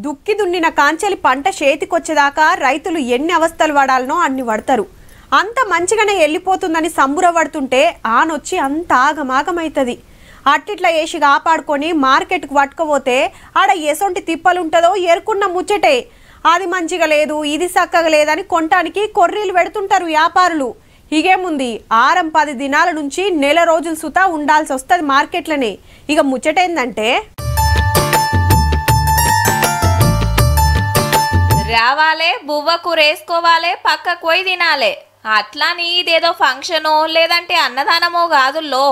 దుక్కి దున్నిన కాంచెలి పంట చేతికొచ్చేదాకా రైతులు ఎన్ని అవస్థలు పడాలనో అన్ని పడతారు. అంత మంచిగానే వెళ్ళిపోతుందని సంబురపడుతుంటే ఆనొచ్చి అంత ఆగమాగమైతుంది. అట్టిట్లా వేసి కాపాడుకొని మార్కెట్కు పట్టుకపోతే ఆడ ఎసొంటి తిప్పలుంటుందో ఎరుకున్న ముచ్చటే. అది మంచిగా లేదు, ఇది చక్కగా లేదని కొనటానికి కొర్రీలు పెడుతుంటారు వ్యాపారులు. ఇగేముంది, 6-10 దినాల నుంచి నెల రోజులు సుతా ఉండాల్సి వస్తుంది మార్కెట్లనే. ఇక ముచ్చటేందంటే రావాలే బువ్వ కూరేసుకోవాలే పక్కకు పోయి తినాలే. అట్లాని ఇదేదో ఫంక్షనో లేదంటే అన్నదానమో కాదుల్లో.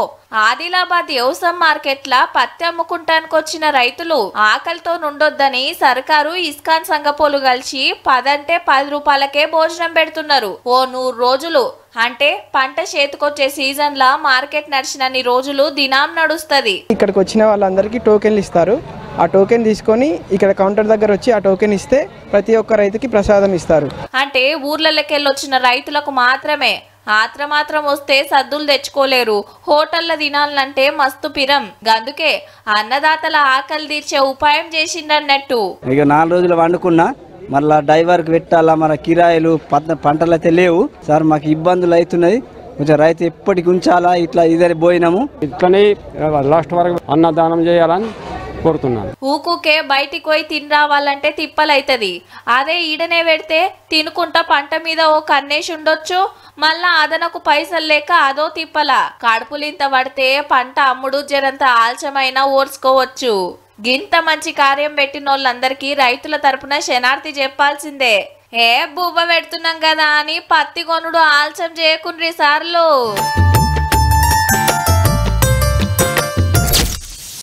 ఆదిలాబాద్ వ్యవసాయ మార్కెట్ల పత్తి అమ్ముకుంటానికి వచ్చిన రైతులు ఆకలితో నుండొద్దని సర్కారు ఇస్కాన్ సంఘపోలు కలిసి 10 అంటే 10 రూపాయలకే భోజనం పెడుతున్నారు. ఓ 100 రోజులు అంటే పంట చేతికొచ్చే సీజన్ లా మార్కెట్ నడిచినన్ని రోజులు దినం నడుస్తుంది. ఇక్కడికి వచ్చిన వాళ్ళందరికీ టోకెన్లు ఇస్తారు. ఆ టోకెన్ తీసుకొని ఇక్కడ కౌంటర్ దగ్గర వచ్చి ఆ టోకెన్ ఇస్తే ప్రతి ఒక్క రైతుకి ప్రసాదం ఇస్తారు. అంటే ఊర్లకెళ్ళి వచ్చిన రైతులకు మాత్రమే. మాత్రం వస్తే సద్దులు తెచ్చుకోలేరు. హోటల్ల తినాలంటే మస్తు పిరం. అందుకే అన్నదాతల ఆకలి తీర్చే ఉపాయం చేసిండన్నట్టు. ఇక 4 రోజులు వండుకున్నా మళ్ళా డ్రైవర్కి పెట్టాలా, మన కిరాయిలు పంటలు అయితే లేవు సార్, మాకు ఇబ్బందులు అవుతున్నాయి. కొంచెం రైతు ఎప్పటికి ఉంచాలా, ఇట్లా ఇద్దరు పోయినాము. ఇట్లనే లాస్ట్ వరకు అన్నదానం చేయాలని కోరుతున్నాను. ఊకుకే బయటికి పోయి తిని రావాలంటే తిప్పలైతది. అదే ఈడనే పెడితే తినుకుంటా పంట మీద ఓ కన్నేసి ఉండొచ్చు. మళ్ళా అదనకు పైసలు లేక అదో తిప్పల. కడుపులింత పడితే పంట అమ్ముడు జరంత ఆల్చమైనా ఓర్చుకోవచ్చు. గింత మంచి కార్యం పెట్టినోళ్ళందరికీ రైతుల తరపున శనార్థి చెప్పాల్సిందే. బువ్వ పెడుతున్నాం కదా అని పత్తి కొనుడు ఆల్చం చేయకుండ్రి సార్లు.